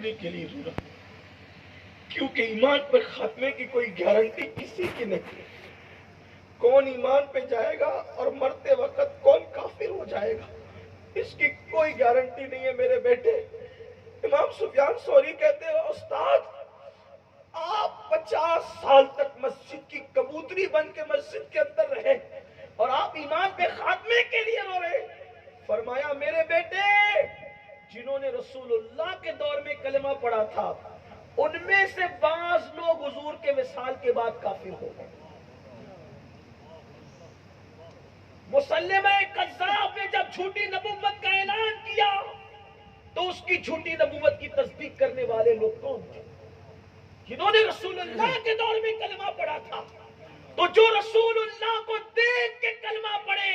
خاتمے کے لیے رو رہا ہوں، کیونکہ ایمان پر خاتمے کی کوئی گارنٹی کسی کی نہیں ہے۔ کون ایمان پہ جائے گا اور مرتے وقت کون کافر ہو جائے گا، اس کی کوئی گارنٹی نہیں ہے میرے بیٹے۔ امام سفیان ثوری کہتے ہیں استاد آپ 50 سال تک مسجد کی کبوتری بن کے مسجد کے اندر رہے اور آپ ایمان پہ خاتمے کے لیے رو رہے۔ فرمایا میرے بیٹے جنہوں نے رسول اللہ کے دور میں کلمہ پڑھا تھا ان میں سے بعض لوگ حضور کے وصال کے بعد کافر ہو گئے۔ مسلمہ کذاب نے جب جھوٹی نبوت کا اعلان کیا تو اس کی جھوٹی نبوت کی تصدیق کرنے والے لوگ کون تھے؟ جنہوں نے رسول اللہ کے دور میں کلمہ پڑھا تھا۔ تو جو رسول اللہ کو دیکھ کے کلمہ پڑھے،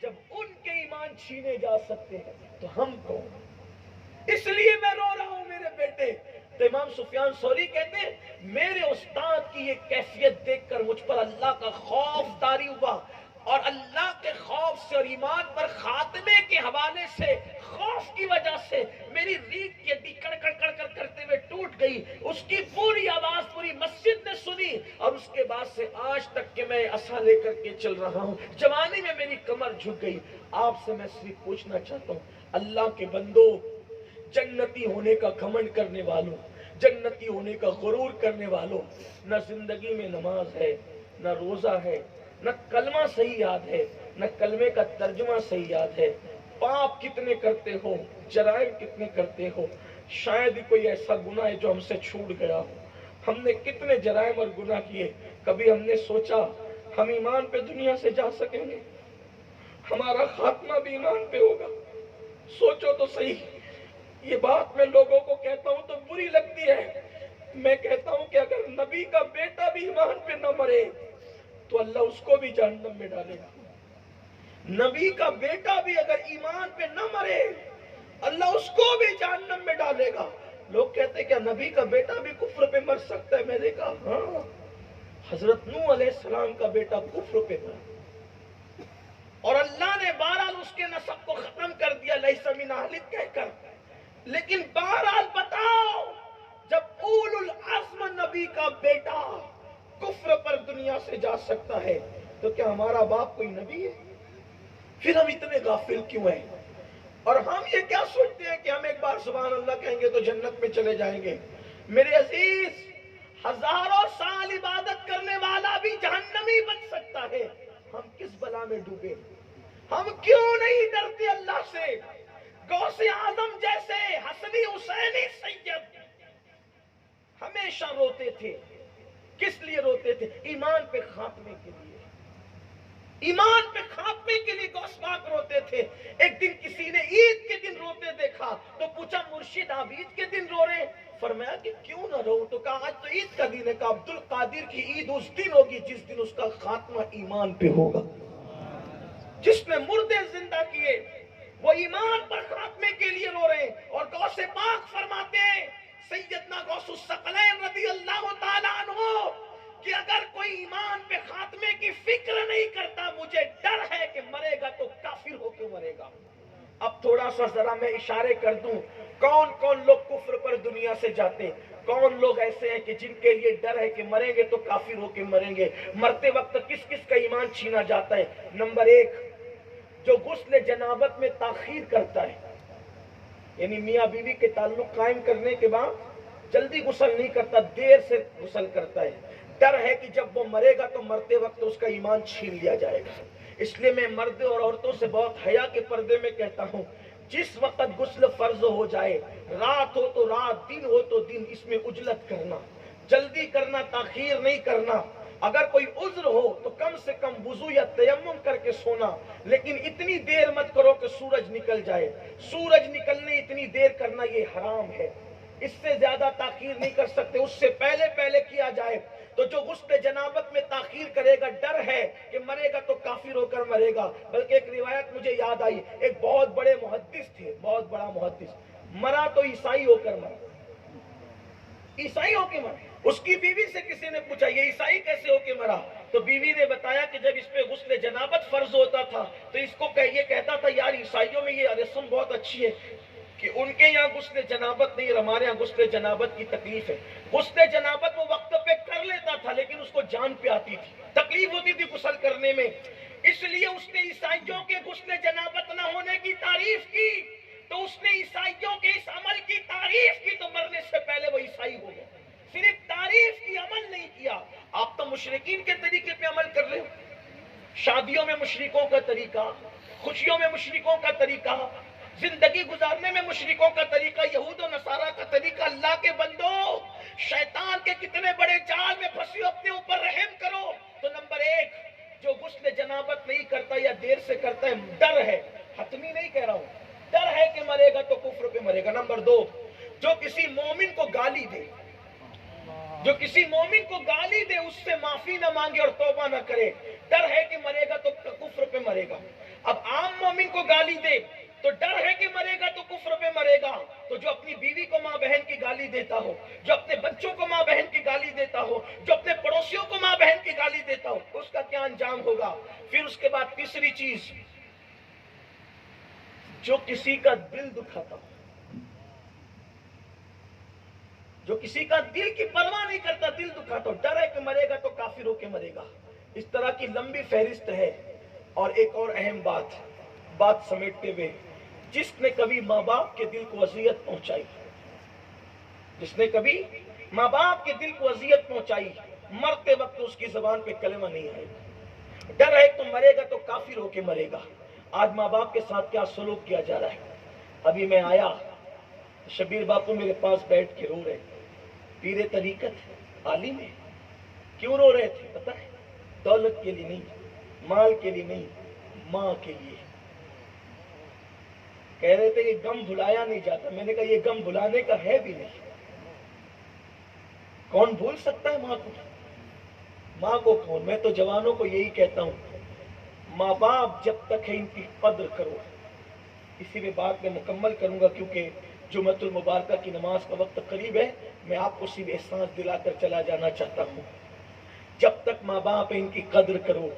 جب ان کے ایمان چھینے جا سکتے ہیں تو ہم کون؟ اس لیے میں رو رہا ہوں میرے بیٹے۔ تو امام سفیان ثوری کہتے ہیں میرے استاد کی یہ کیفیت دیکھ کر مجھ پر اللہ کا خوف طاری ہوا، اور اللہ کے خوف سے اور ایمان پر خاتمے کے حوالے سے خوف کی وجہ سے میری ریڑھ کی ہڈی کڑ کڑ کڑ کڑ کرتے ہوئے ٹوٹ گئی۔ اس کی پوری آواز پوری مسجد نے سنی، اور اس کے بعد سے آج تک کہ میں عصا لے کر کے چل رہا ہوں، جوانی میں میری کمر جھک گئی۔ آپ سے میں صرف پوچھنا چاہتا ہوں اللہ کے بندو، جنتی ہونے کا گھمنڈ کرنے والوں، جنتی ہونے کا غرور کرنے والوں، نہ زندگی میں نماز ہے، نہ روزہ ہے، نہ کلمہ صحیح یاد ہے، نہ کلمے کا ترجمہ صحیح یاد ہے، پاپ کتنے کرتے ہو، جرائم کتنے کرتے ہو، شاید ہی کوئی ایسا گناہ ہے جو ہم سے چھوٹ گیا ہو۔ ہم نے کتنے جرائم اور گناہ کیے، کبھی ہم نے سوچا ہم ایمان پہ دنیا سے جا سکیں گے؟ ہمارا خاتمہ بھی ایمان پہ ہوگا؟ سوچو تو صحیح۔ یہ بات میں لوگوں کو کہتا ہوں تو بری لگتی ہے، میں کہتا ہوں کہ اگر نبی کا بیٹا بھی ایمان پہ نہ مرے تو اللہ اس کو بھی جہنم میں ڈالے گا۔ نبی کا بیٹا بھی اگر ایمان پہ نہ مرے اللہ اس کو بھی جہنم میں ڈالے گا۔ لوگ کہتے ہیں کیا نبی کا بیٹا بھی کفر پہ مر سکتا ہے؟ میں نے کہا ہاں، حضرت نوح علیہ السلام کا بیٹا کفر پہ مرا، اور اللہ نے بہرحال اس کے نسب کو ختم کر دیا لیس من اہلک کہہ کر۔ لیکن بہرحال بتاؤ جب اولو العزم نبی کا بیٹا کفر پر دنیا سے جا سکتا ہے تو کیا ہمارا باپ کوئی نبی ہے؟ پھر ہم اتنے غافل کیوں ہیں؟ اور ہم یہ کیا سوچتے ہیں کہ ہم ایک بار سبحان اللہ کہیں گے تو جنت میں چلے جائیں گے؟ میرے عزیز، ہزاروں سال عبادت کرنے والا بھی جہنمی بن سکتا ہے۔ ہم کس بلا میں ڈوبے؟ ہم کیوں نہیں ڈرتے اللہ سے؟ غوث اعظم جیسے حسنی حسینی سید ہمیشہ روتے تھے۔ کس لیے روتے تھے؟ ایمان پہ خاتمے کے لیے۔ ایمان پہ خاتمے کے لیے غوث پاک روتے تھے۔ ایک دن کسی نے عید کے دن روتے دیکھا تو پوچھا مرشد آپ عید کے دن رو رہے؟ فرمایا کہ کیوں نہ رو؟ تو کہا آج تو عید کا دن ہے۔ کہا عبد القادر کی عید اس دن ہوگی جس دن اس کا خاتمہ ایمان پہ ہوگا۔ جس نے مردے زندہ کیے وہ ایمان پر خاتمے کے لیے رو رہے ہیں۔ اور غوث پاک فرماتے ہیں سیدنا غوث الثقلین رضی اللہ تعالیٰ عنہ کہ اگر کوئی ایمان پہ خاتمے کی فکر نہیں کرتا مجھے ڈر ہے کہ مرے گا تو کافر ہو کے مرے گا۔ اب تھوڑا سا ذرا میں اشارے کر دوں کون کون لوگ کفر پر دنیا سے جاتے، کون لوگ ایسے ہیں کہ جن کے لیے ڈر ہے کہ مریں گے تو کافر ہو کے مریں گے۔ مرتے وقت کس کس کا ایمان چھینا جاتا ہے؟ نمبر ایک، جو غسل جنابت میں تاخیر کرتا ہے، یعنی میاں بیوی کے تعلق قائم کرنے کے بعد جلدی غسل نہیں کرتا، دیر سے غسل کرتا ہے۔ ڈر ہے کہ جب وہ مرے گا تو مرتے وقت اس کا ایمان چھین لیا جائے گا۔ اس لیے میں مرد اور عورتوں سے بہت حیا کے پردے میں کہتا ہوں جس وقت غسل فرض ہو جائے، رات ہو تو رات، دن ہو تو دن، اس میں عجلت کرنا، جلدی کرنا، تاخیر نہیں کرنا۔ اگر کوئی عذر ہو تو کم سے کم وضو یا تیمم کر کے سونا، لیکن اتنی دیر مت کرو کہ سورج نکل جائے۔ سورج نکلنے اتنی دیر کرنا یہ حرام ہے، اس سے زیادہ تاخیر نہیں کر سکتے، اس سے پہلے پہلے کیا جائے۔ تو جو غسل جنابت میں تاخیر کرے گا ڈر ہے کہ مرے گا تو کافر ہو کر مرے گا۔ بلکہ ایک روایت مجھے یاد آئی، ایک بہت بڑے محدث تھے، بہت بڑا محدث، مرا تو عیسائی ہو کر مرا، عیسائی ہو کے مرا۔ اس کی بیوی سے کسی نے پوچھا یہ عیسائی کیسے ہو کے مرا؟ تو بیوی نے بتایا کہ جب اس پہ غسل جنابت فرض ہوتا تھا تو اس کو یہ کہتا تھا یار عیسائیوں میں یہ رسم بہت اچھی ہے کہ ان کے یہاں غسل جنابت نہیں اور ہمارے یہاں غسل جنابت کی تکلیف ہے. غسل جنابت وہ وقت پہ کر لیتا تھا لیکن اس کو جان پہ آتی تھی, تکلیف ہوتی تھی غسل کرنے میں, اس لیے اس نے عیسائیوں کے غسل جنابت نہ ہونے کی تعریف کی. تو اس نے عیسائیوں کے اس عمل کی تعریف کی تو مرنے سے پہلے وہ عیسائی ہو گئے. صرف تعریف کی, عمل نہیں کیا. آپ تو مشرکین کے طریقے پہ عمل کر رہے ہو. شادیوں میں مشرکوں کا طریقہ, خوشیوں میں مشرکوں کا طریقہ, زندگی گزارنے میں مشرکوں کا طریقہ, یہود و نصارہ کا طریقہ. اللہ کے بندو, شیطان کے کتنے بڑے جال میں پھنسے ہو, اپنے اوپر رحم کرو. تو نمبر 1, جو غسل جنابت نہیں کرتا یا دیر سے کرتا ہے, ڈر ہے, حتمی نہیں کہہ رہا ہوں, ڈر ہے کہ مرے گا تو کفر پہ مرے گا. نمبر 2, جو کسی مومن کو گالی دے, جو کسی مومن کو گالی دے, اس سے معافی نہ مانگے اور توبہ نہ کرے, ڈر ہے کہ مرے گا تو کفر پہ مرے گا. اب عام مومن کو گالی دے تو ڈر ہے کہ مرے گا تو کفر پہ مرے گا. تو جو اپنی بیوی کو ماں بہن کی گالی دیتا ہو, جو اپنے بچوں کو ماں بہن کی گالی دیتا ہو, جو اپنے پڑوسیوں کو ماں بہن کی گالی دیتا ہو, اس کا کیا انجام ہوگا؟ پھر اس کے بعد تیسری چیز, جو کسی کا دل دکھاتا ہو, جو کسی کا دل کی پرواہ نہیں کرتا, دل دکھاتا ہو, ڈر ہے کہ مرے گا تو کافر ہو کے مرے گا. اس طرح کی لمبی فہرست ہے. اور ایک اور اہم بات سمیٹتے ہوئے, جس نے کبھی ماں باپ کے دل کو اذیت پہنچائی, جس نے کبھی ماں باپ کے دل کو اذیت پہنچائی, مرتے وقت اس کی زبان پہ کلمہ نہیں آئے, ڈر ہے تو مرے گا تو کافر ہو کے مرے گا. آج ماں باپ کے ساتھ کیا سلوک کیا جا رہا ہے. ابھی میں آیا, شبیر باپو میرے پاس بیٹھ کے رو رہے, پیر طریقت عالم ہے. کیوں رو رہے تھے پتہ ہے؟ دولت کے لیے نہیں, مال کے لیے نہیں, ماں کے لیے. کہہ رہے تھے یہ غم بھلایا نہیں جاتا. میں نے کہا یہ غم بھلانے کا ہے بھی نہیں. کون بھول سکتا ہے ماں کو؟ ماں کو کون؟ میں تو جوانوں کو یہی کہتا ہوں, ماں باپ جب تک ہے ان کی قدر کرو. اسی میں بات میں مکمل کروں گا کیونکہ جمعۃ المبارکہ کی نماز کا وقت قریب ہے. میں آپ کو صرف احساس دلا کر چلا جانا چاہتا ہوں, جب تک ماں باپ ان کی قدر کرو,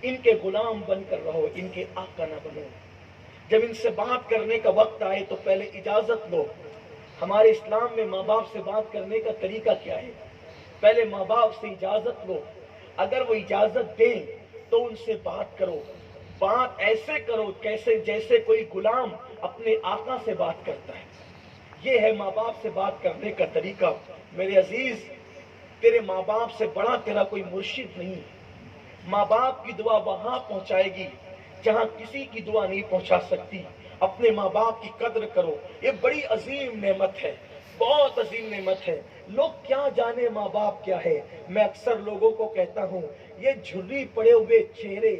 ان کے غلام بن کر رہو, ان کے آقا نہ بنو. جب ان سے بات کرنے کا وقت آئے تو پہلے اجازت لو. ہمارے اسلام میں ماں باپ سے بات کرنے کا طریقہ کیا ہے؟ پہلے ماں باپ سے اجازت لو, اگر وہ اجازت دیں تو ان سے بات کرو. بات ایسے کرو جیسے کوئی غلام اپنے آقا سے بات کرتا ہے. یہ ہے ماں باپ سے بات کرنے کا طریقہ. میرے عزیز, تیرے ماں باپ سے بڑا تیرا کوئی مرشد نہیں. ماں باپ کی دعا وہاں پہنچائے گی جہاں کسی کی دعا نہیں پہنچا سکتی. اپنے ماں باپ کی قدر کرو, یہ بڑی عظیم نعمت ہے, بہت عظیم نعمت ہے. لوگ کیا جانے ماں باپ کیا ہے. میں اکثر لوگوں کو کہتا ہوں, یہ جھری پڑے ہوئے چہرے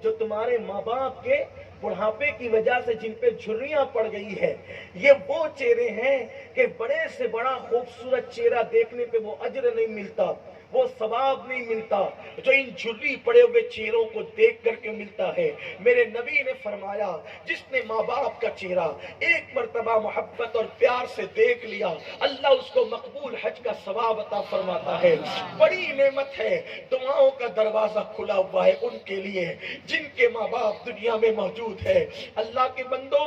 جو تمہارے ماں باپ کے بڑھاپے کی وجہ سے جن پہ جھریاں پڑ گئی ہے, یہ وہ چہرے ہیں کہ بڑے سے بڑا خوبصورت چہرہ دیکھنے پہ وہ اجر نہیں ملتا, وہ ثواب نہیں ملتا جو ان جھری پڑے ہوئے چہروں کو دیکھ کر کے ملتا ہے. میرے نبی نے فرمایا, جس نے ماں باپ کا چہرہ ایک مرتبہ محبت اور پیار سے دیکھ لیا, اللہ اس کو مقبول حج کا ثواب عطا فرماتا ہے. بڑی نعمت ہے, دعاؤں کا دروازہ کھلا ہوا ہے ان کے لیے جن کے ماں باپ دنیا میں موجود ہے. اللہ کے بندو,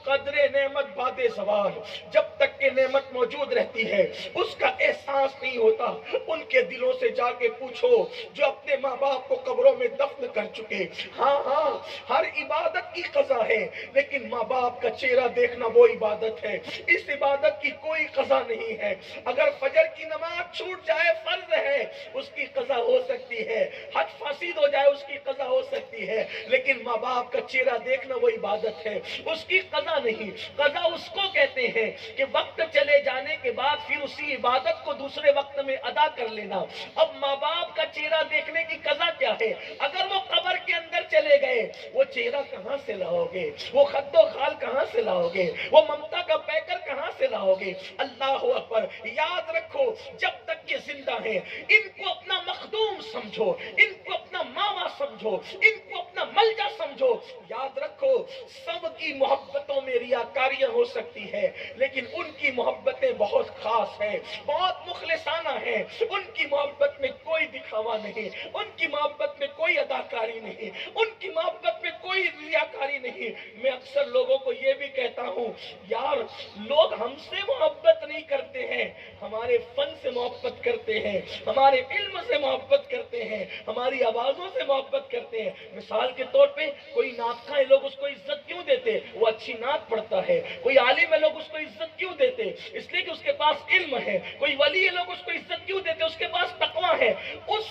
قدر نعمت بعد زوال, جب تک کہ نعمت موجود رہتی ہے اس کا احساس نہیں ہوتا. ان کے دلوں سے جا کے پوچھو جو اپنے ماں باپ کو قبروں میں دفن کر چکے. ہاں, ہر عبادت کی قضا ہے لیکن ماں باپ کا چہرہ دیکھنا وہ عبادت ہے. اس عبادت کی کوئی قضا نہیں ہے. اگر فجر کی نماز چھوٹ جائے, فرض ہے, اس کی قضا ہو سکتی ہے. حج فاسد ہو جائے, اس کی قضا ہو سکتی ہے. لیکن ماں باپ کا چہرہ دیکھنا وہ عبادت ہے, اس کی قضا نہیں. قضا اس کو کہتے ہیں کہ وقت چلے جانے کے بعد پھر اسی عبادت کو دوسرے وقت میں ادا کر لینا. اب ماں باپ کا چہرہ دیکھنے کی قضا کیا ہے؟ اگر وہ قبر کے اندر چلے گئے, وہ چہرہ کہاں سے لاؤ گے؟ وہ خد و خال کہاں سے لاؤ گے؟ وہ ممتا کا پیکر کہاں سے لاؤ گے؟ اللہ اکبر. یاد رکھو, جب تک یہ زندہ ہیں ان کو اپنا مخدوم سمجھو, ان کو اپنا ماما سمجھو, ان کو اپنا ملجا سمجھو. یاد رکھو, سب کی محبتوں میں ریاکاریاں ہو سکتی ہے لیکن ان کی کی محبتیں بہت خاص ہیں، بہت مخلصانہ ہیں، ان کی محبت میں کوئی دکھاوا نہیں، ان کی محبت میں کوئی اداکاری نہیں، ان کی محبت میں کوئی ریاکاری نہیں۔ میں اکثر لوگوں کو یہ بھی کہتا ہوں، یار لوگ ہم سے محبت نہیں کرتے ہیں، ہمارے فن سے محبت کرتے ہیں، ہمارے علم سے محبت کرتے ہیں، ہماری آوازوں سے محبت کرتے ہیں۔ مثال کے طور پہ کوئی نعت خواں ہے، لوگ اس کو عزت کیوں دیتے؟ وہ اچھی نعت پڑھتا ہے۔ کوئی عالم ہے، لوگ اس کو عزت کیوں دیتے؟ اس لیے کہ اس کے پاس علم ہے۔ کوئی ولی ہے، لوگ اس کو عزت کیوں دیتے؟ اس کے پاس تقویٰ ہے۔ اس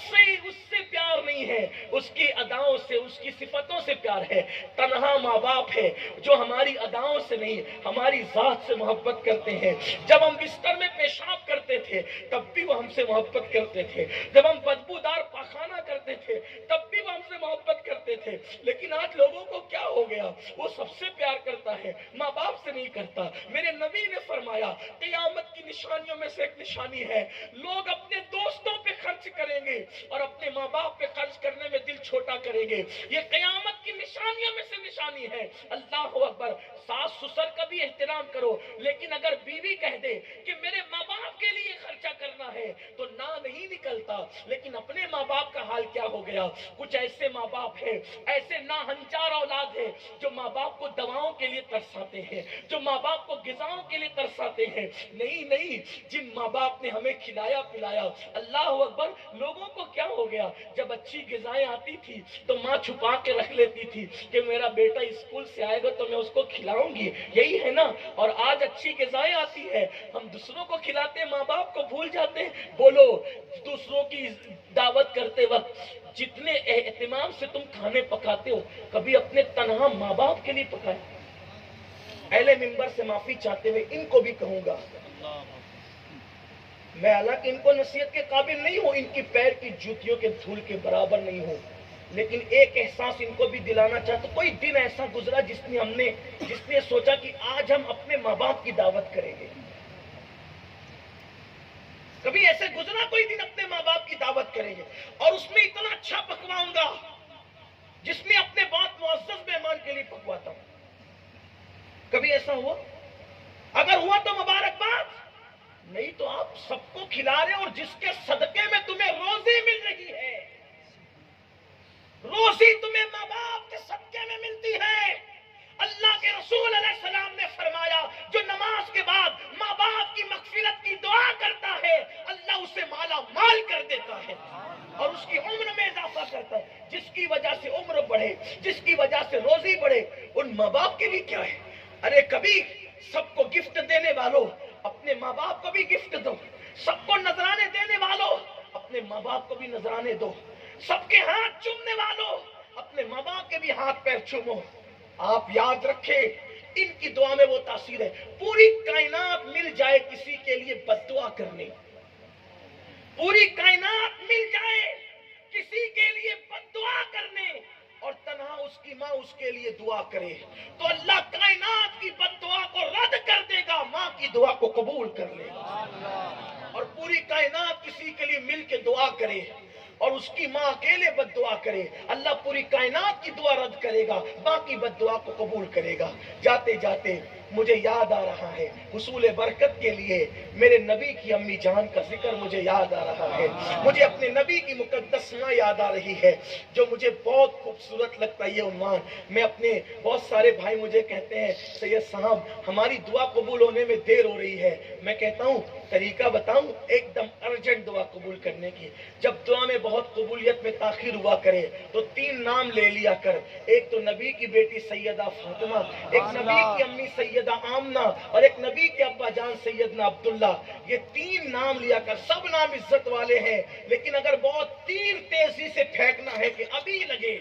سے پیار نہیں ہے، اس کی اداؤں سے، اس کی صفتوں سے پیار ہے۔ تنہا ماں باپ ہے جو ہماری اداؤں سے نہیں، ہماری ذات سے محبت کرتے ہیں۔ جب ہم بستر میں پیشاب کرتے تھے تب بھی وہ ہم سے محبت کرتے تھے، جب ہم بدبودار پاخانہ کرتے تھے تب بھی وہ ہم سے محبت کرتے تھے۔ لیکن آج لوگوں کو کیا ہو گیا؟ وہ سب سے پیار کرتا ہے، ماں باپ سے نہیں کرتا۔ میرے نبی نے فرمایا قیامت کی نشانیوں میں سے ایک نشانی ہے، لوگ اپنے دوستوں پہ خرچ کریں گے اور اپنے ماں باپ پہ خرچ کرنے میں دل چھوٹا کریں گے۔ یہ قیامت کی نشانیوں میں سے نشانی ہے۔ اللہ اکبر۔ ساس سسر کا بھی احترام کرو، لیکن اگر بیوی کہہ دے کہ میرے ماں باپ کے لیے خرچہ کرنا ہے تو نہ نہیں نکلتا۔ لیکن اپنے ماں باپ کا حال کیا ہو گیا؟ کچھ ایسے ماں باپ ہیں، ایسے ناہنچار اولاد ہیں جو ماں باپ کو دواؤں کے لیے ترساتے ہیں، جو ماں باپ کو غذاؤں کے لیے ترساتے ہیں۔ نہیں، جن ماں باپ نے ہمیں کھلایا پلایا، اللہ اکبر، لوگوں کو کیا ہو گیا؟ جب اچھی غذائیں آتی تھی تو ماں چھپا کے رکھ لیتی تھی کہ میرا بیٹا اسکول سے آئے گا تو میں اس کو کھلاؤں گی، یہی ہے نا۔ اور آج اچھی غذائیں آتی ہے، ہم دوسروں کو کھلاتے ہیں، ماں باپ کو بھول جاتے ہیں۔ بولو، دوسروں کی دعوت کرتے وقت جتنے اہتمام سے تم کھانے پکاتے ہو، کبھی اپنے تنہا ماں باپ کے لیے پکائے؟ اہل منبر سے معافی چاہتے ہوئے ان کو بھی کہوں گا، میں حالانکہ ان کو نصیحت کے قابل نہیں ہوں، ان کی پیر کی جوتیوں کے دھول کے برابر نہیں ہوں، لیکن ایک احساس ان کو بھی دلانا چاہتا ہوں۔ کوئی دن ایسا گزرا جس نے سوچا کہ آج ہم اپنے ماں باپ کی دعوت کریں گے؟ کبھی ایسے گزرا کوئی دن اپنے ماں باپ کی دعوت کریں گے اور اس میں اتنا اچھا پکواؤں گا جس میں اپنے بہت معزز مہمان کے لیے پکواتا ہوں؟ کبھی ایسا ہوا؟ اگر ہوا تو مبارکباد، نہیں تو آپ سب کو کھلا رہے اور جس کے صدقے میں تمہیں روزی مل رہی ہے، روزی تمہیں ماں باپ کے صدقے میں ملتی ہے۔ اللہ کے رسول علیہ السلام نے فرمایا جو نماز کے بعد ماں باپ کی مغفرت کی دعا کرتا ہے اللہ اسے مالا مال کر دیتا ہے اور اس کی عمر میں اضافہ کرتا ہے۔ جس کی وجہ سے عمر بڑھے، جس کی وجہ سے روزی بڑھے، ان ماں باپ کے لیے کیا ہے؟ ارے کبھی سب کو گفٹ دینے والوں اپنے ماں باپ کو بھی گفٹ دو، سب کو نذرانے دینے والوں اپنے ماں باپ کو بھی نذرانے دو، سب کے ہاتھ چومنے والوں اپنے ماں باپ کے بھی ہاتھ پیر چومو۔ آپ یاد رکھیں ان کی دعا میں وہ تاثیر ہے۔ پوری کائنات مل جائے کسی کے لیے بد دعا کرنے، پوری کائنات مل جائے کسی کے لیے بد دعا کرنے اور تنہا اس کی ماں اس کے لیے دعا کرے تو اللہ کائنات کی بد دعا کو رد کر دے گا، ماں کی دعا کو قبول کر لے گا۔ اور پوری کائنات کسی کے لیے مل کے دعا کرے اور اس کی ماں اکیلے بد دعا کرے، اللہ پوری کائنات کی دعا رد کرے گا، باقی بد دعا کو قبول کرے گا۔ جاتے جاتے مجھے یاد آ رہا ہے، حصول برکت کے لیے میرے نبی کی امی جان کا ذکر مجھے یاد آ رہا ہے، مجھے اپنے نبی کی مقدس ماں یاد آ رہی ہے جو مجھے بہت خوبصورت لگتا ہے یہ عنوان۔ میں اپنے بہت سارے بھائی مجھے کہتے ہیں سید صاحب ہماری دعا قبول ہونے میں دیر ہو رہی ہے، میں کہتا ہوں طریقہ بتاؤں ایک دم ارجنٹ دعا قبول کرنے کی۔ جب دعا میں بہت قبولیت میں تاخیر ہوا کرے تو 3 نام لے لیا کر، ایک تو نبی کی بیٹی سیدہ فاطمہ، ایک نبی کی امی سیدہ آمنہ اور ایک نبی کے ابا جان سیدنا عبداللہ۔ یہ 3 نام لیا کر، سب نام عزت والے ہیں لیکن اگر بہت تیر تیزی سے پھینکنا ہے کہ ابھی لگے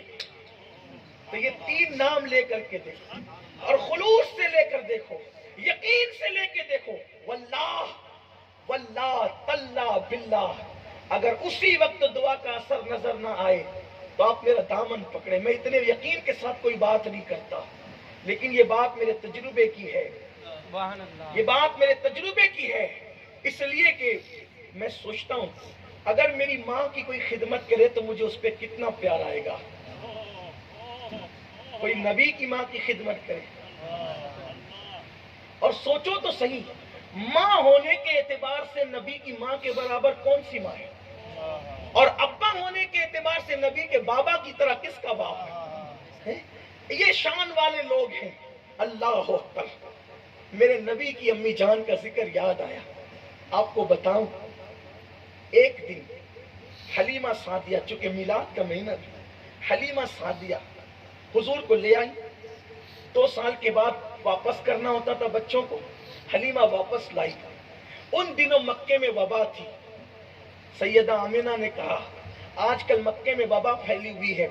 تو یہ 3 نام لے کر کے دیکھو اور خلوص سے لے کر دیکھو، یقین سے لے کے دیکھو، واللہ واللہ تاللہ باللہ۔ اگر اسی وقت دعا کا اثر نظر نہ آئے تو آپ میرا دامن پکڑے۔ میں اتنے یقین کے ساتھ کوئی بات نہیں کرتا لیکن یہ بات میرے تجربے کی ہے، یہ بات میرے تجربے کی ہے، اس لیے کہ میں سوچتا ہوں اگر میری ماں کی کوئی خدمت کرے تو مجھے اس پہ کتنا پیار آئے گا۔ کوئی نبی کی ماں کی خدمت کرے اور سوچو تو صحیح، ماں ہونے کے اعتبار سے نبی کی ماں کے برابر کون سی ماں ہے؟ اور ابا ہونے کے اعتبار سے نبی کے بابا کی طرح کس کا باپ ہے؟ یہ شان والے لوگ ہیں۔ اللہ اکبر۔ میرے نبی کی امی جان کا ذکر یاد آیا۔ آپ کو بتاؤں، ایک دن حلیمہ سعدیہ، چونکہ میلاد کا مہینہ تھا، حلیمہ سعدیہ حضور کو لے آئی۔ 2 سال کے بعد واپس کرنا ہوتا تھا بچوں کو، حلیمہ واپس لائی۔ ان دنوں مکے میں وبا تھی۔ سیدہ آمنہ نے کہا آج کل مکے میں وبا پھیلی ہوئی ہے۔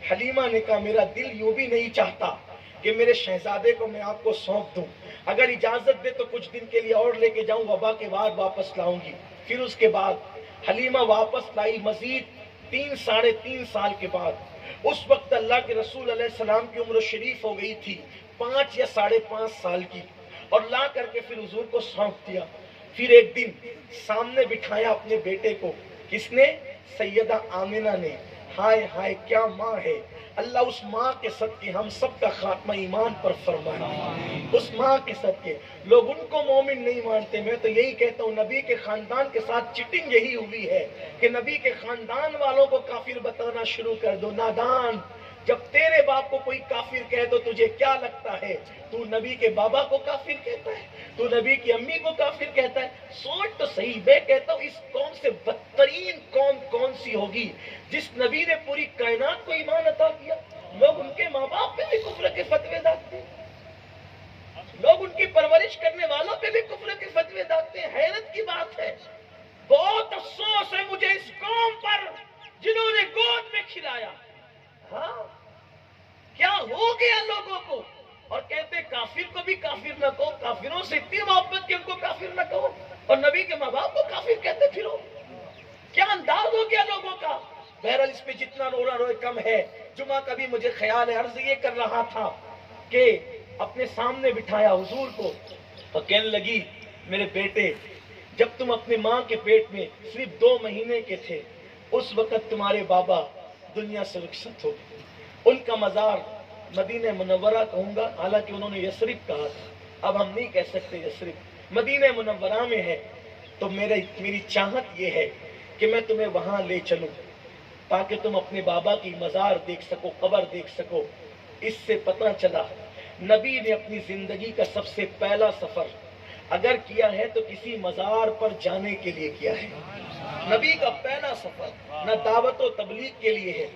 حلیمہ نے کہا میرا دل یوں بھی نہیں چاہتا کہ میرے شہزادے کو میں آپ کو سونپ دوں، اگر اجازت دے تو کچھ دن کے لیے اور لے کے جاؤں، وبا کے بعد واپس لاؤں گی۔ پھر اس کے بعد حلیمہ واپس لائی، مزید 3 ساڑھے 3 سال کے بعد۔ اس وقت اللہ کے رسول علیہ السلام کی عمر شریف ہو گئی تھی 5 یا 5.5 سال کی، اور لا کر کے پھر حضور کو سونپ دیا۔ پھر ایک دن سامنے بٹھایا اپنے بیٹے کو، کس نے؟ سیدہ آمنہ نے۔ ہائے ہائے کیا ماں ہے! اللہ اس ماں کے صدقے ہم سب کا خاتمہ ایمان پر فرمائے۔ اس ماں کے صدقے لوگ ان کو مومن نہیں مانتے۔ میں تو یہی کہتا ہوں نبی کے خاندان کے ساتھ چٹنگ یہی ہوئی ہے کہ نبی کے خاندان والوں کو کافر بتانا شروع کر دو۔ نادان، جب تیرے باپ کو کوئی کافر کہے تو تجھے کیا لگتا ہے؟ تو نبی کے بابا کو کافر کہتا ہے، تو نبی کی امی کو کافر کہتا ہے۔ سوچ تو صحیح۔ میں کہتا ہوں اس قوم سے بدترین قوم کون سی ہوگی جس نبی نے پوری کائنات کو ایمان عطا کیا؟ لوگ ان کے ماں باپ پہ بھی کفر کے فتوے داغتے ہیں، لوگ ان کی پرورش کرنے والوں پہ بھی کفر کے فتوے داغتے ہیں۔ حیرت کی بات ہے۔ بہت افسوس ہے مجھے اس قوم پر جنہوں نے گود میں کھلایا۔ ہاں، کیا ہو گیا لوگوں کو؟ اور کہتے کافر کو بھی کافر نہ کہو، کافروں سے اتنی محبت کہ ان کو کافر نہ کہو، اور نبی کے ماں باپ کو کافر کہتے پھرو۔ کیا انداز ہو گیا لوگوں کا؟ بہرحال اس پہ جتنا رونا روئے کم ہے۔ جمعہ کا بھی مجھے خیال ہے، عرض یہ کر رہا تھا کہ اپنے سامنے بٹھایا حضور کو اور کہنے لگی میرے بیٹے، جب تم اپنے ماں کے پیٹ میں صرف 2 مہینے کے تھے اس وقت تمہارے بابا دنیا سے رخصت ہو گئے۔ ان کا مزار مدینہ منورہ کہوں گا، حالانکہ انہوں نے یثرب کہا تھا، اب ہم نہیں کہہ سکتے یثرب، مدینہ منورہ میں ہے۔ تو میری چاہت یہ ہے کہ میں تمہیں وہاں لے چلوں تاکہ تم اپنے بابا کی مزار دیکھ سکو، قبر دیکھ سکو۔ اس سے پتہ چلا نبی نے اپنی زندگی کا سب سے پہلا سفر اگر کیا ہے تو کسی مزار پر جانے کے لیے کیا ہے۔ نبی کا پہلا سفر نہ دعوت و تبلیغ کے لیے ہے،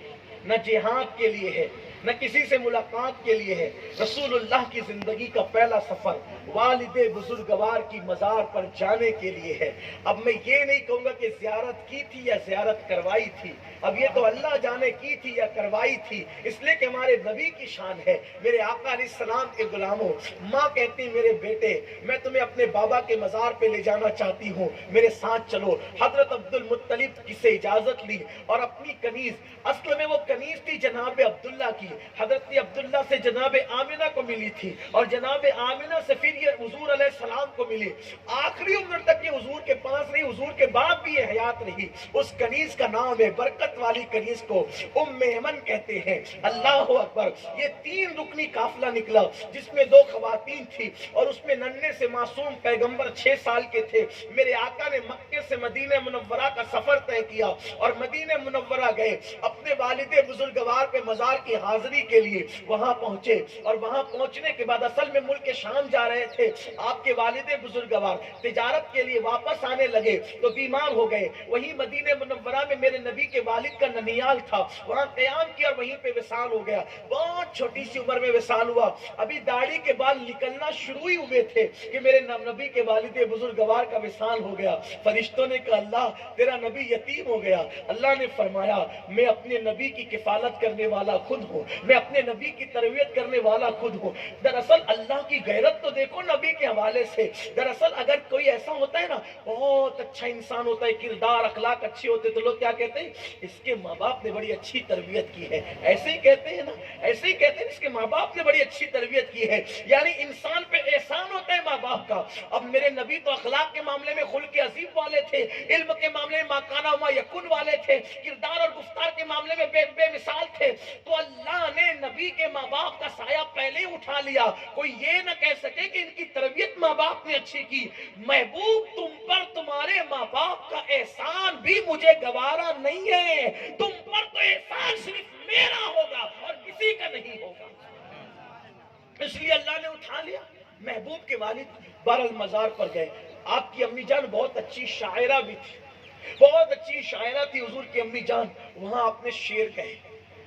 نہ جہاد کے لیے ہے، نہ کسی سے ملاقات کے لیے ہے۔ رسول اللہ کی زندگی کا پہلا سفر والد بزرگوار کی مزار پر جانے کے لیے ہے۔ اب میں یہ نہیں کہوں گا کہ زیارت کی تھی یا زیارت کروائی تھی، اب یہ تو اللہ جانے کی تھی یا کروائی تھی، اس لیے کہ ہمارے نبی کی شان ہے۔ میرے آقا علیہ السلام کے غلاموں، ماں کہتی میرے بیٹے میں تمہیں اپنے بابا کے مزار پہ لے جانا چاہتی ہوں، میرے ساتھ چلو۔ حضرت عبد المطلب کی سے اجازت لی اور اپنی کنیز، اصل میں وہ کنیز تھی جناب عبداللہ کی، حضرت عبداللہ سے جناب آمنہ کو ملی تھی، اور جناب آمنہ سے پھر یہ حضور علیہ السلام کو ملی۔ آخری عمر تک یہ حضور کے پاس رہی، حضور کے بعد بھی یہ حیات رہی۔ اس کنیز کا نام ہے، برکت والی کنیز کو ام ایمن کہتے ہیں۔ اللہ اکبر۔ یہ 3 رکنی قافلہ نکلا جس میں 2 خواتین تھی، اور اس میں ننھے سے معصوم پیغمبر 6 سال کے تھے۔ میرے آقا نے مکے سے مدینہ منورہ کا سفر طے کیا اور مدینہ منورہ گئے، اپنے والد بزرگوار پہ مزار کی حاضری کے لیے وہاں پہنچے، اور وہاں پہنچنے کے بعد اصل میں ملک شام جا رہے تھے۔ آپ کے والد بزرگوار تجارت کے لیے واپس آنے لگے تو بیمار ہو گئے۔ وہی مدینہ منورہ میں میرے نبی کے والد کا ننیال تھا، وہاں قیام کیا اور وہیں پہ وصال ہو گیا۔ بہت چھوٹی سی عمر میں وصال ہوا، ابھی داڑھی کے بال نکلنا شروع ہی ہوئے تھے کہ میرے نبی کے والد بزرگوار کا وصال ہو گیا۔ فرشتوں نے کہا اللہ تیرا نبی یتیم ہو گیا۔ اللہ نے فرمایا میں اپنے نبی کی کفالت کرنے والا خود ہوں، میں اپنے نبی کی تربیت کرنے والا خود ہوں۔ دراصل اللہ کی غیرت تو دیکھو نبی کے حوالے سے۔ دراصل اگر کوئی ایسا ہوتا ہے نا، بہت اچھا انسان ہوتا ہے، کردار اخلاق اچھے ہوتے، تو لوگ کیا کہتے ہیں؟ اس کے ماں باپ نے بڑی اچھی تربیت کی ہے۔ ایسے ہی کہتے ہیں نا، ایسے ہی کہتے ہیں اس کے ماں باپ نے بڑی اچھی تربیت کی ہے، یعنی انسان پہ احسان ہوتا ہے ماں باپ کا۔ اب میرے نبی تو اخلاق کے معاملے میں خلق عظیم والے تھے، علم کے معاملے میں ما کان و ما یکن والے تھے، کردار اور گفتار کے معاملے میں بے مثال تھے۔ تو اللہ اللہ نے نبی کے ماں باپ کا سایہ پہلے اٹھا لیا، کوئی یہ نہ کہہ سکے کہ ان کی تربیت ماں باپ نے اچھی کی۔ محبوب تم پر تمہارے ماں باپ کا احسان بھی مجھے گوارا نہیں ہے، تم پر تو احسان صرف میرا ہوگا اور کسی کا نہیں ہوگا۔ اس لیے اللہ نے اٹھا لیا۔ محبوب کے والد بہرحال مزار پر گئے۔ آپ کی امی جان بہت اچھی شاعرہ بھی تھی، بہت اچھی شاعرہ تھی حضور کی امی جان۔ وہاں آپ نے شعر کہے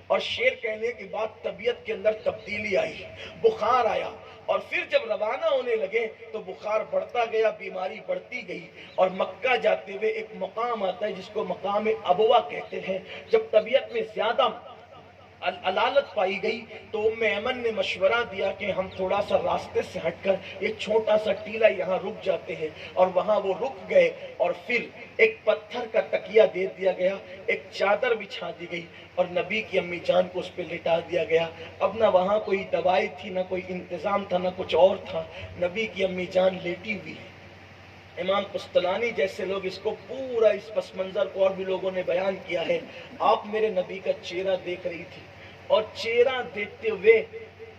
اور شعر کہنے کے بعد طبیعت کے اندر تبدیلی آئی، بخار آیا، اور پھر جب روانہ ہونے لگے تو بخار بڑھتا گیا، بیماری بڑھتی گئی، اور مکہ جاتے ہوئے ایک مقام آتا ہے جس کو مقام ابوا کہتے ہیں۔ جب طبیعت میں زیادہ علالت پائی گئی تو ام ایمن نے مشورہ دیا کہ ہم تھوڑا سا راستے سے ہٹ کر ایک چھوٹا سا ٹیلہ یہاں رک جاتے ہیں، اور وہاں وہ رک گئے، اور پھر ایک پتھر کا تکیہ دے دیا گیا، ایک چادر بچھا دی گئی، اور نبی کی امی جان کو اس پہ لٹا دیا گیا۔ اب نہ وہاں کوئی دوائی تھی، نہ کوئی انتظام تھا، نہ کچھ اور تھا، نبی کی امی جان لیٹی ہوئی۔ امام قسطلانی جیسے لوگ اس کو پورا اس پس منظر کو اور بھی لوگوں نے بیان کیا ہے۔ آپ میرے نبی کا چہرہ دیکھ رہی تھی، اور چہرہ دیکھتے ہوئے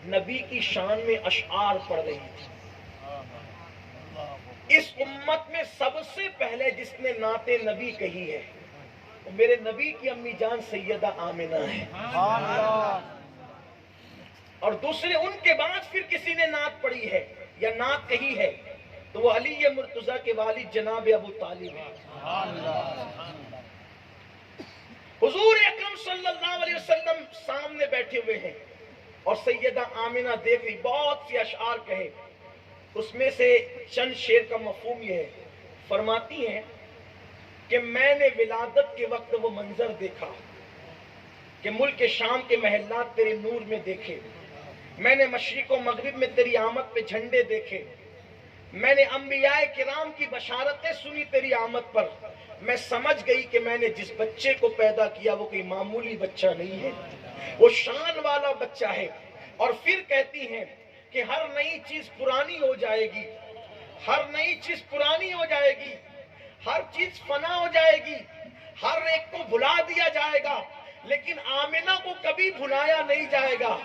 نبی کی شان میں اشعار پڑھ رہی تھی۔ اس امت میں سب سے پہلے جس نے نعت نبی کہی ہے وہ میرے نبی کی امی جان سیدہ آمنہ ہے، اور دوسرے ان کے بعد پھر کسی نے نعت پڑھی ہے یا نعت کہی ہے تو وہ علی مرتضیٰ کے والد جناب ابو طالب ہے۔ حضور اکرم صلی اللہ علیہ وسلم سامنے بیٹھے ہوئے ہیں اور سیدہ آمنہ دیکھ رہی، بہت سی اشعار کہے، اس میں سے چند شعر کا مفہوم یہ ہے، فرماتی ہیں کہ میں نے ولادت کے وقت وہ منظر دیکھا کہ ملک شام کے محلات تیرے نور میں دیکھے، میں نے مشرق و مغرب میں تیری آمد پہ جھنڈے دیکھے، میں نے انبیاء کرام کی بشارتیں سنی تیری آمد پر، میں سمجھ گئی کہ میں نے جس بچے کو پیدا کیا وہ کوئی معمولی بچہ نہیں ہے، وہ شان والا بچہ ہے۔ اور پھر کہتی ہیں کہ ہر نئی چیز پرانی ہو جائے گی، ہر نئی چیز پرانی ہو جائے گی، ہر چیز فنا ہو جائے گی، ہر ایک کو بھلا دیا جائے گا، لیکن آمنہ کو کبھی بھلایا نہیں جائے گا،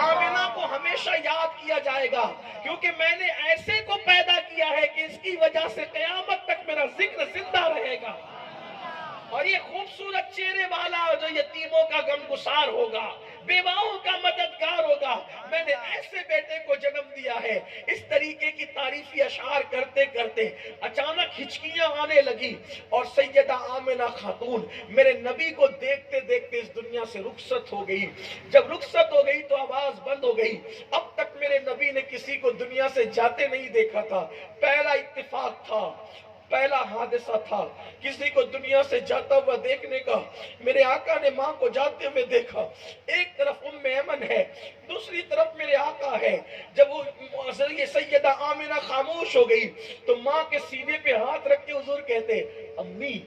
آمنہ کو ہمیشہ یاد کیا جائے گا، کیونکہ میں نے ایسے کو پیدا کیا ہے کہ اس کی وجہ سے قیامت تک میرا ذکر زندہ رہے گا۔ اور یہ خوبصورت چہرے والا جو یتیموں کا غمگسار ہوگا، بیواؤں کا مددگار ہوگا، میں نے ایسے بیٹے کو جنم دیا ہے۔ اس طریقے کی تعریفی اشعار کرتے کرتے اچانک ہچکیاں آنے لگی، اور سیدہ آمنہ خاتون میرے نبی کو دیکھتے دیکھتے اس دنیا سے رخصت ہو گئی۔ جب رخصت ہو گئی تو آواز بند ہو گئی۔ اب تک میرے نبی نے کسی کو دنیا سے جاتے نہیں دیکھا تھا، پہلا اتفاق تھا، پہلا حادثہ تھا کسی کو دنیا سے جاتا ہوا دیکھنے کا۔ میرے آقا نے ماں کو جاتے ہوئے دیکھا، ایک طرف ام ایمن ہے، دوسری طرف میرے آقا ہے۔ جب وہ سیدہ آمنہ خاموش ہو گئی تو ماں کے سینے پہ ہاتھ رکھ کے حضور کہتے، امی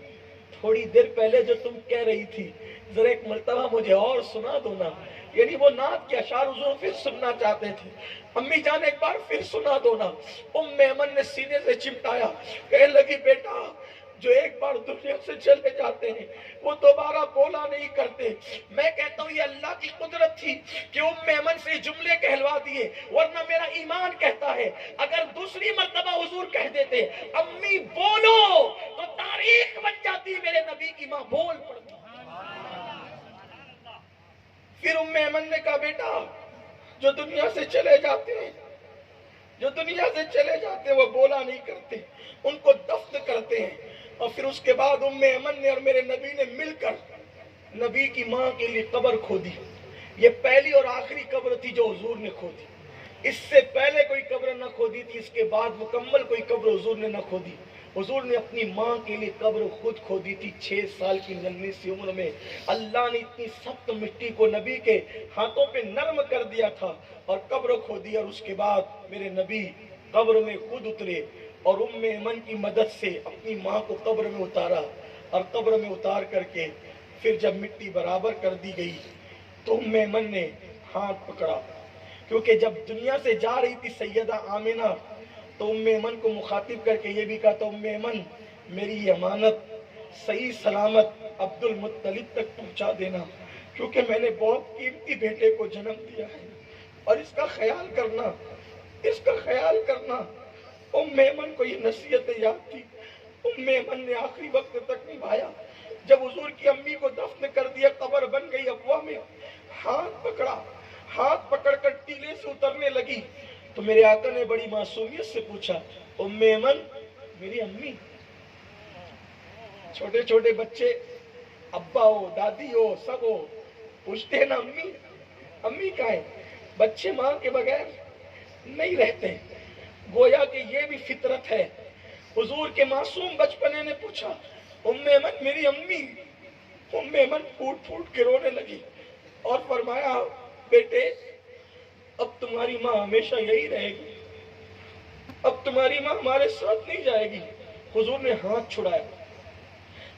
تھوڑی دیر پہلے جو تم کہہ رہی تھی ذرا ایک مرتبہ مجھے اور سنا دو نا، یعنی وہ نعت کے اشعار حضور پھر سننا چاہتے تھے۔ امی جان ایک بار پھر سنا دو نا۔ ام ایمن نے سینے سے چمٹایا، کہنے لگی بیٹا جو ایک بار دنیا سے چلے جاتے ہیں وہ دوبارہ بولا نہیں کرتے۔ میں کہتا ہوں یہ اللہ کی قدرت تھی کہ ام ایمن سے جملے کہلوا دیے، ورنہ میرا ایمان کہتا ہے اگر دوسری مرتبہ حضور کہہ دیتے امی بولو تو تاریخ بن جاتی، میرے نبی کی ماں بول پڑتی۔ پھر ام ایمن نے کہا بیٹا جو دنیا سے چلے جاتے ہیں، جو دنیا سے چلے جاتے ہیں وہ بولا نہیں کرتے، ان کو دفن کرتے ہیں۔ اور پھر اس کے بعد ام ایمن نے اور میرے نبی نے مل کر نبی کی ماں کے لیے قبر کھودی۔ یہ پہلی اور آخری قبر تھی جو حضور نے کھودی، اس سے پہلے کوئی قبر نہ کھودی تھی، اس کے بعد مکمل کوئی قبر حضور نے نہ کھودی۔ حضور نے اپنی ماں کے لیے قبر خود کھودی تھی 6 سال کی ننھی سی عمر میں۔ اللہ نے اتنی سخت مٹی کو نبی کے ہاتھوں پہ نرم کر دیا تھا اور قبر کھودی، اور اس کے بعد میرے نبی قبر میں خود اترے اور ام ایمن کی مدد سے اپنی ماں کو قبر میں اتارا، اور قبر میں اتار کر کے پھر جب مٹی برابر کر دی گئی تو ام ایمن نے ہاتھ پکڑا، کیونکہ جب دنیا سے جا رہی تھی سیدہ آمنہ تو ام ایمن کو مخاطب کر کے یہ بھی کہا تو ام ایمن میری یہ امانت صحیح سلامت عبد المطلب تک پہنچا دینا، کیونکہ میں نے بہت قیمتی بیٹے کو جنم دیا ہے، اور اس کا خیال کرنا، اس کا خیال کرنا۔ ام ایمن کو یہ نصیحتیں یاد تھی۔ ام ایمن نے آخری وقت تک نبھایا۔ جب حضور کی امی کو دفن کر دیا، قبر بن گئی ابوا میں، ہاتھ پکڑ کر ٹیلے سے اترنے لگی تو میرے آقا نے بڑی معصومیت سے پوچھا، ام ایمن میری امی؟ چھوٹے چھوٹے بچے ابا ہو، دادی ہو، سب ہو، پوچھتے ہیں نا امی، امی کہاں ہے؟ بچے ماں کے بغیر نہیں رہتے۔ گویا کہ یہ بھی فطرت ہے۔ حضور کے معصوم بچپنے نے پوچھا، ام ایمن میری امی؟ ام ایمن پھوٹ پھوٹ کے رونے لگی اور فرمایا، بیٹے اب تمہاری ماں ہمیشہ یہی رہے گی، اب تمہاری ماں ہمارے ساتھ نہیں جائے گی۔ حضور نے ہاتھ چھڑایا،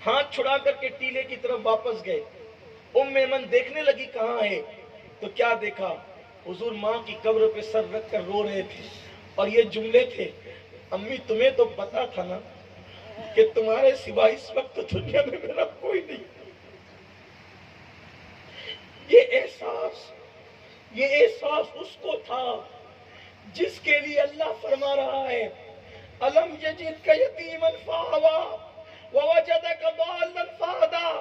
ہاتھ چھڑا کر کے ٹیلے کی طرف واپس گئے۔ ام ایمن دیکھنے لگی کہاں ہے، تو کیا دیکھا؟ حضور ماں کی قبر پہ سر رکھ کر رو رہے تھے، اور یہ جملے تھے، امی تمہیں تو پتا تھا نا کہ تمہارے سوا اس وقت دنیا میں میرا کوئی نہیں۔ یہ احساس اس کو تھا جس کے لیے اللہ فرما رہا ہے، الم یجدک یتیما فآویٰ ووجدک ضالا فہدیٰ۔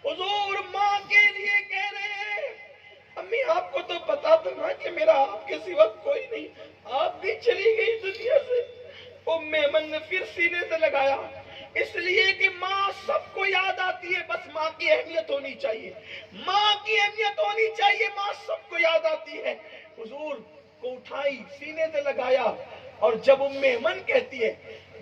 حضور ماں کے لیے کہہ رہے ہیں، امی آپ کو تو پتا تھا نا کہ میرا آپ کے سوا کوئی نہیں، آپ بھی چلی گئی دنیا سے۔ ام ایمن نے پھر سینے سے لگایا، اس لیے کہ ماں سب کو یاد آتی ہے، بس ماں کی اہمیت ہونی چاہیے، ماں کی اہمیت ہونی چاہیے، ماں سب کو یاد آتی ہے۔ حضور کو اٹھائی، سینے سے لگایا، اور جب ام ایمن کہتی ہے،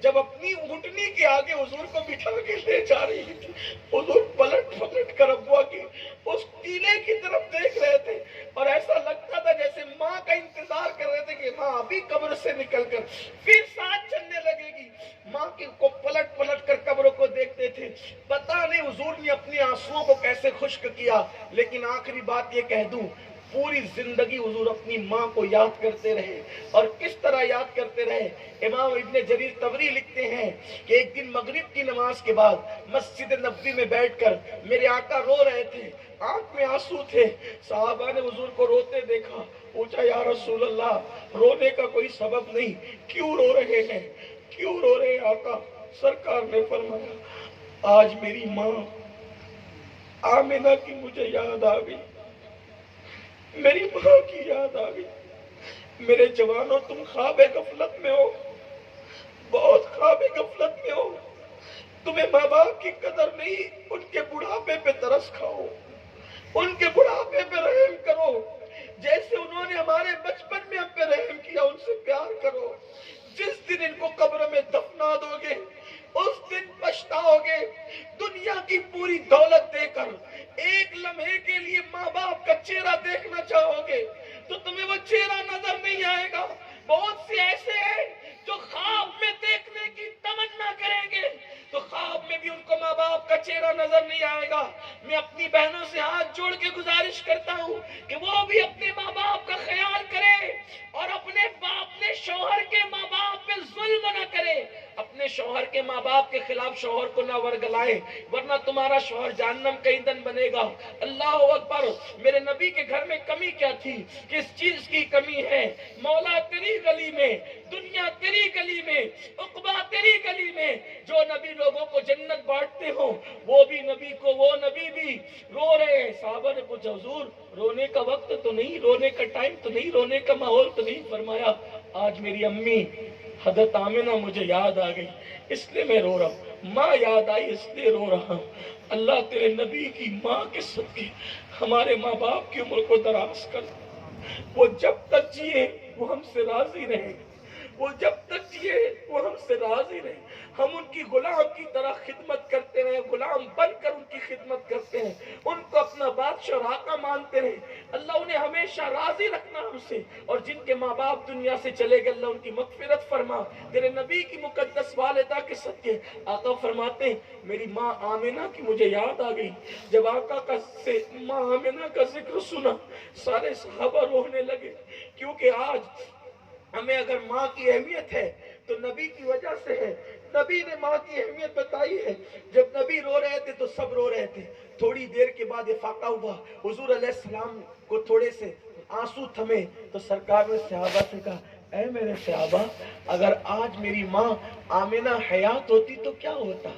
جب اپنی گھٹنی کے آگے حضور کو بٹھا کے لے جا رہی تھی، حضور پلٹ پلٹ کر ابوا کی اس ٹیلے کی طرف دیکھ رہے تھے، اور ایسا لگتا تھا جیسے ماں کا انتظار کر رہے تھے کہ ماں ابھی قبر سے نکل کر پھر ساتھ چلنے لگے گی۔ ماں کو پلٹ پلٹ کر قبروں کو دیکھتے تھے۔ پتہ نہیں حضور نے اپنے آنسوؤں کو کیسے خشک کیا، لیکن آخری بات یہ کہہ دوں، پوری زندگی حضور اپنی ماں کو یاد کرتے رہے، اور کس طرح یاد کرتے رہے؟ امام ابن جریر طبری لکھتے ہیں کہ ایک دن مغرب کی نماز کے بعد مسجد نبوی میں بیٹھ کر میرے آقا رو رہے تھے، آنکھ میں آنسو تھے۔ صحابہ نے حضور کو روتے دیکھا، پوچھا یا رسول اللہ رونے کا کوئی سبب نہیں، کیوں رو رہے ہیں، کیوں رو رہے ہیں آقا؟ سرکار نے فرمایا، آج میری ماں آمنہ کی مجھے یاد آ گئی، میری ماں کی یاد آ گئی۔ میرے جوانوں تم خواب غفلت میں ہو، بہت خواب غفلت میں ہو، تمہیں ماں باپ کی قدر نہیں، ان کے بڑھاپے پہ ترس کھاؤ، ان کے بڑھاپے پہ رحم کرو، جیسے انہوں نے ہمارے بچپن میں ہم پہ رحم کیا، ان سے پیار کرو۔ جس دن ان کو قبر میں دفنا دو گے اس دن پچھتاؤ گے۔ دنیا کی پوری دولت دے کر ایک لمحے کے لیے ماں باپ کا چہرہ دیکھنا چاہو گے تو تمہیں وہ چہرہ نظر نہیں آئے گا۔ بہت سے ایسے ہیں جو خواب میں دیکھنے کی تمنا کریں گے تو خواب میں بھی ان کو ماں باپ کا چہرہ نظر نہیں آئے گا۔ میں اپنی بہنوں سے ہاتھ جوڑ کے گزارش کرتا ہوں کہ وہ بھی اپنے ماں باپ کا خیال کرے، اور اپنے شوہر کے ماں باپ پہ ظلم نہ کرے، اپنے شوہر کے ماں باپ کے خلاف شوہر کو نہ ورگلائے، ورنہ تمہارا شوہر جہنم کا ایندھن بنے گا۔ اللہ اکبر۔ میرے نبی کے گھر میں کمی کیا تھی؟ کس چیز کی کمی ہے؟ مولا تیری گلی میں، دنیا تیری گلی میں، عقبہ تیری گلی میں جو نبی لوگوں کو جنت بانٹتے ہوں، وہ نبی بھی رو رہے ہیں۔ صحابہ نے پوچھا حضور رونے کا وقت تو نہیں، رونے کا ٹائم تو نہیں، رونے کا ماحول تو نہیں؟ فرمایا آج میری امی حضرت آمنہ مجھے یاد آ گئی، اس لیے میں رو رہا ہوں، ماں یاد آئی اس لیے رو رہا ہوں۔ اللہ تیرے نبی کی ماں کے صدقے ہمارے ماں باپ کی عمر کو دراز کر، وہ جب تک جیے وہ ہم سے راضی رہیں، وہ جب تک جیے وہ ہم سے راضی رہیں، ہم ان کی غلام کی طرح خدمت کرتے رہیں، غلام بن کر ان کی خدمت کرتے ہیں، ان کو اپنا بادشاہ اور آقا مانتے رہیں۔ اللہ انہیں ہمیشہ راضی رکھنا ہم سے، اور جن کے ماں باپ دنیا سے چلے گئے اللہ ان کی مغفرت فرما۔ تیرے نبی کی مقدس والدہ کے صدقے آقا فرماتے ہیں میری ماں آمنہ کی مجھے یاد آ گئی۔ جب آقا کا ماں آمنہ کا ذکر سنا سارے صحابہ رونے لگے، کیونکہ آج ہمیں اگر ماں کی اہمیت ہے تو نبی کی وجہ سے ہے۔ نبی نے ماں کی اہمیت بتائی ہے. جب نبی رو رہے تھے تو سب رو رہے تھے. تھوڑی دیر کے بعد افاقہ ہوا, حضور علیہ السلام کو تھوڑے سے آنسو تھمے تو سرکار نے صحابہ سے کہا, اے میرے صحابہ, اگر آج میری ماں آمنہ حیات ہوتی تو کیا ہوتا؟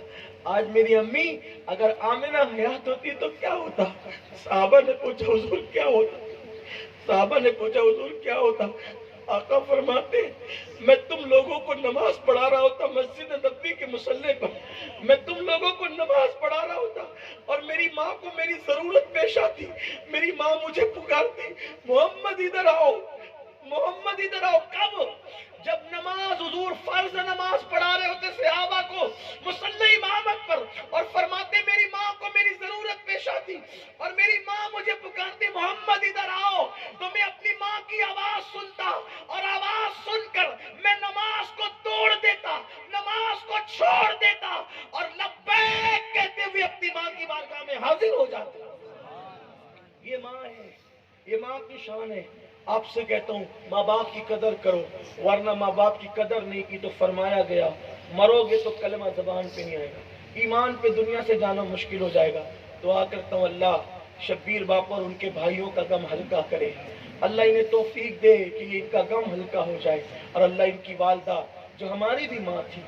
آج میری امی اگر آمنہ حیات ہوتی تو کیا ہوتا؟ صحابہ نے پوچھا حضور کیا ہوتا؟ صحابہ نے پوچھا حضور کیا ہوتا؟ آقا فرماتے, میں تم لوگوں کو نماز پڑھا رہا ہوتا مسجد نبوی کے مصلی پر, میں تم لوگوں کو نماز پڑھا رہا ہوتا اور میری ماں کو میری ضرورت پیش آتی. میری ماں مجھے پکارتی, محمد ادھر آؤ, محمد ادھر آؤ. کب؟ جب نماز, حضور فرض نماز پڑھا رہے ہوتے صحابہ کو مصلی امامت پر, اور فرماتے میری ماں کو میری ضرورت پیش آتی اور میری ماں مجھے پکارتی محمد ادھر آؤ, تو میں اپنی ماں کی آواز سنتا اور آواز سن کر میں نماز کو توڑ دیتا, نماز کو چھوڑ دیتا اور لبیک کہتے ہوئے اپنی ماں کی بارگاہ میں حاضر ہو جاتا. یہ ماں ہے, یہ ماں کی شان ہے. آپ سے کہتا ہوں ماں باپ کی قدر کرو, ورنہ ماں باپ کی قدر نہیں کی تو فرمایا گیا مرو گے تو کلمہ زبان پہ نہیں آئے گا, ایمان پہ دنیا سے جانا مشکل ہو جائے گا. دعا کرتا ہوں اللہ شبیر باپ اور ان کے بھائیوں کا غم ہلکا کرے, اللہ انہیں توفیق دے کہ ان کا غم ہلکا ہو جائے, اور اللہ ان کی والدہ جو ہماری بھی ماں تھی,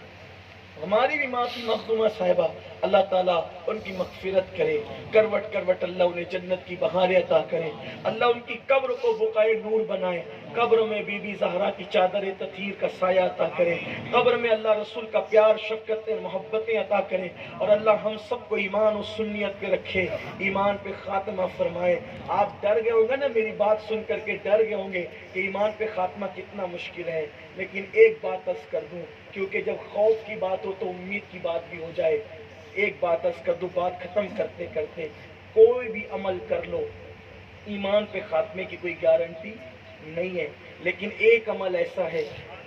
ہماری بھی ماں کی مخدومہ صاحبہ, اللہ تعالیٰ ان کی مغفرت کرے, کروٹ کروٹ اللہ انہیں جنت کی بہاریں عطا کرے, اللہ ان کی قبر کو بقائے نور بنائے, قبر میں بی بی زہرا کی چادر تطہیر کا سایہ عطا کرے, قبر میں اللہ رسول کا پیار شفقتیں محبتیں عطا کرے, اور اللہ ہم سب کو ایمان و سنیت پہ رکھے, ایمان پہ خاتمہ فرمائے. آپ ڈر گئے ہوں گے نا, میری بات سن کر کے ڈر گئے ہوں گے کہ ایمان پہ خاتمہ کتنا مشکل ہے, لیکن ایک بات عرض کر دوں, کیونکہ جب خوف کی بات ہو تو امید کی بات بھی ہو جائے. ایک بات عرض کر دوں, بات ختم کرتے کرتے, کوئی بھی عمل کر لو ایمان پہ خاتمے کی کوئی گارنٹی نہیں ہے, لیکن ایک عمل ایسا ہے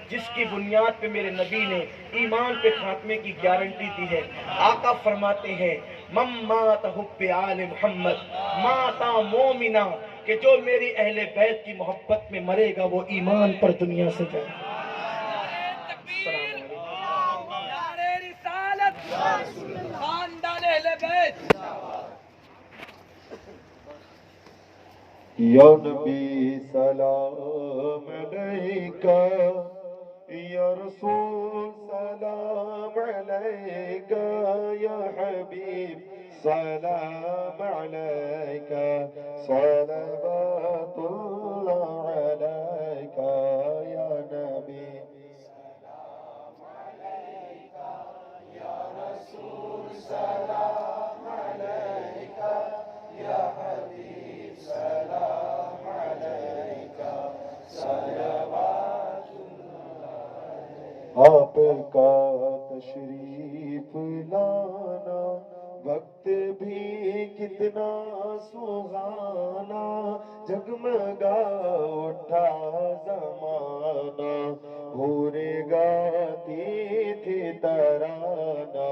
جس کی بنیاد پہ میرے نبی نے ایمان پہ خاتمے کی گارنٹی دی ہے. آقا فرماتے ہیں من مات حب آل محمد ماتا مومنا, کہ جو میری اہل بیت کی محبت میں مرے گا وہ ایمان پر دنیا سے جائے گا. یا نبی سلام علیکہ, یا رسول سلام علیکہ, یا حبیب سلام علیکہ, صلوات اللہ علیکہ, یا نبی سلام علیکہ, یا رسول سلام علیکہ, یا حبیب سلام علیکہ, صلوات اللہ. آپ کا تشریف لانا وقت بھی کتنا سہانا, جگمگا اٹھا زمانہ, حوریں گاتی تھی ترانہ.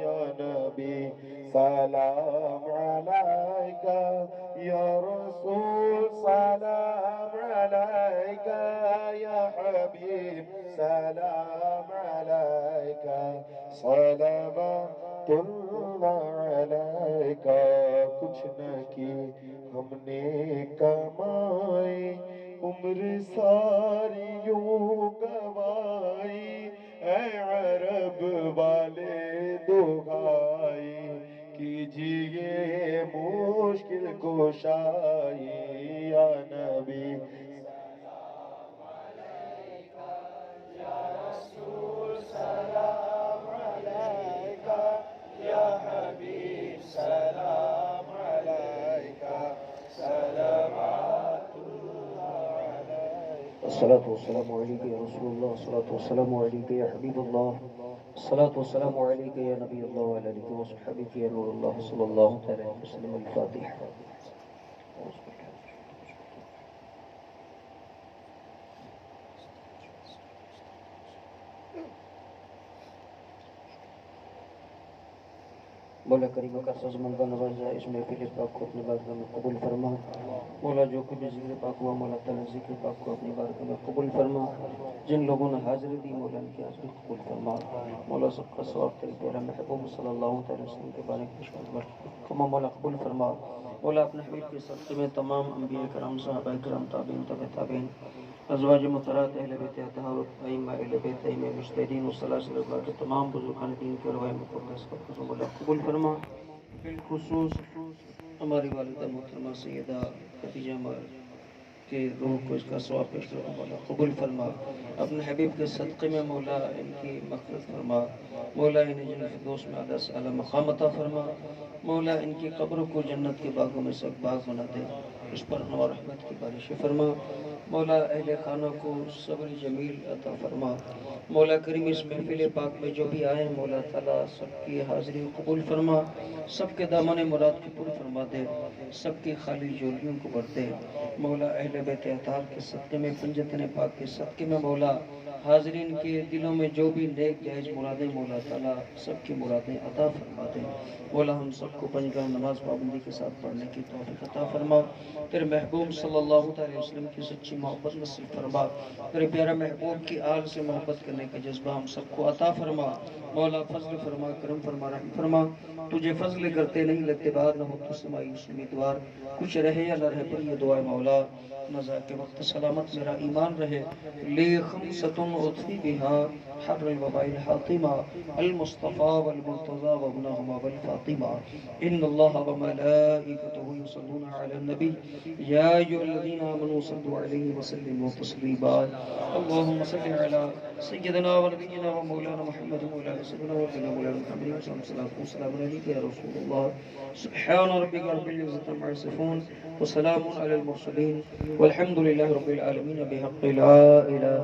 یا نبی سلام علیکہ, یا رسول سلام علیکہ, یا حبیب سلام علیکہ, صلوات اللہ علیکہ. کچھ نہ کی ہم نے کمائی, عمر ساری یوں گوائی, اے عرب والے دو بھائی, کیجئے مشکل کشائی. یا نبی سلام علیکہ, یا رسول سلام علیکہ, یا حبیب سلام علیکہ, صلوات اللہ علیکہ. الصلاة والسلام عليك يا رسول الله, الصلاة والسلام عليك يا حبيب الله, الصلاة والسلام عليك يا نبي الله وعلى آله وصحبه يا نور الله, صلى الله عليه وسلم. الفاتحة. مولا کریم کا سزمندہ نوازا اس محفل پاک کو اپنی بارگاہ میں قبول فرما. مولا جو کچھ بھی ذکر پاک ہوا مولا تعالیٰ ذکر پاک کو اپنی بارگاہ میں قبول فرما. جن لوگوں نے حاضری دی مولا ان کی حاضری قبول فرما. مولا سب کا ثواب تیرے پیارے محبوب صلی اللہ تعالی وسلم کے بارے میں مولا قبول فرما. مولا اپنے حبیب کے صدقے میں تمام انبیاء کرام صحابہ کرام تابعین تبع تابعین ازواج مطہرات اہل بیت اطہار ائمہ اہل بیت ائمہ مجتہدین والسلاسل اللہ کے تمام بزرگان دین کے روایت مقدس کو مولا قبول فرما. بالخصوص ہماری والدہ محترمہ سیدہ خدیجہ مار کے روح کو اس کا ثواب پیش کرو مولا قبول فرما. اپنے حبیب کے صدقے میں مولا ان کی مغفرت فرما. مولا انہیں جنت الفردوس میں اعلیٰ سے اعلیٰ مقام عطا فرما. مولا ان کی قبروں کو جنت کے باغوں میں سے باغ بنا دے. اس پر انوار رحمت کی بارش فرما. مولا اہل خانہ کو صبر جمیل عطا فرما. مولا کریم اس محفل پاک میں جو بھی آئے مولا تعالیٰ سب کی حاضری قبول فرما. سب کے دامن مراد کی پر فرما دے. سب کی خالی جولیوں کو بھر دے. مولا اہل بیت اطہار کے صدقے میں پنجتن پاک کے صدقے میں مولا حاضرین کے دلوں میں جو بھی نیک جائز مرادیں مولا تعالیٰ سب کی مرادیں عطا فرما دے. مولا ہم سب کو پنج وقت نماز پابندی کے ساتھ پڑھنے کی توفیق عطا فرما. تیرے محبوب صلی اللہ علیہ وسلم کی سچی محبت نصیب فرما. تیرے پیارے محبوب کی آل سے محبت کرنے کا جذبہ ہم سب کو عطا فرما. مولا فضل فرما کرم فرما رحم فرما. تجھے فضل کرتے نہیں لگتے بعد نہ ہو تو سمایوس امیدوار. کچھ رہے یا نہ رہے پر یہ دعا مولا نزا کے وقت سلامت میرا ایمان رہے. لی خمسۃ اطفی بہا حر الوباء الحاطمہ المصطفیٰ والمرتضیٰ وابنہما والفاطمہ. ان اللہ وملائکتہ یصلون علی النبی یا ایھا الذین آمنوا صلوا علیہ وسلموا تسلیما. اللہم صل علی سیدنا ونبینا ومولانا محمد وعلی آلہ سیدنا مولانا محمد والسلام علیک یا رسول اللہ. سبحان ربک رب العزة عما یصفون وسلام علی المرسلین والحمد للہ رب العالمین بحق لا الہ